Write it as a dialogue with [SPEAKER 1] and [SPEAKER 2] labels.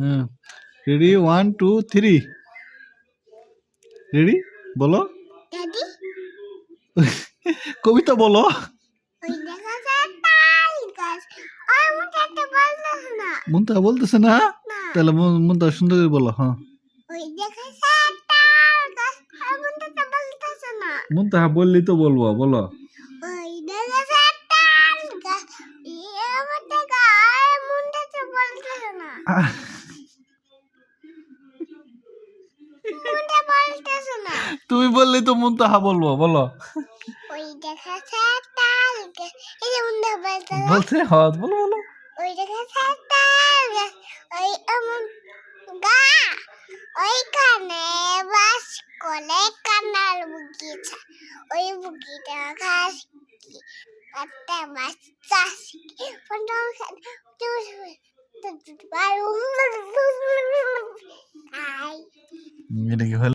[SPEAKER 1] হুম, ready 1 2 3 ready বলো
[SPEAKER 2] দাদি
[SPEAKER 1] কবিতা বলো
[SPEAKER 2] ওই দেখা যায় তাল গাছ আর মুন্ডাটা বলতেছে না
[SPEAKER 1] মুনতাহা বলতেছে না তাহলে মুনতাহা সুন্দর করে বলো হ্যাঁ
[SPEAKER 2] ওই দেখা যায় তাল গাছ আর মুন্ডাটা বলতেছে না
[SPEAKER 1] মুনতাহা বললেই তো বলবো বলো
[SPEAKER 2] ওই দেখা যায় তাল গাছ আমার দেখা আর মুন্ডাটা বলতেছে না মুন্ডা বলতেছে না
[SPEAKER 1] তুমি বললেই তো মুনতাহা বলবো বলো
[SPEAKER 2] ওই দেখা যায় তাল গাছ এই যে মুন্ডা বলতেছে
[SPEAKER 1] বলছে হ্যাঁ বলো বলো
[SPEAKER 2] ওই দেখা যায় তাল গাছ ওই এমন গা ওইখানে বাস করে কানাল বুকিয়েছে ওই বুকিটা ঘাস একটা মাছ চাষ
[SPEAKER 1] এটা কি হলো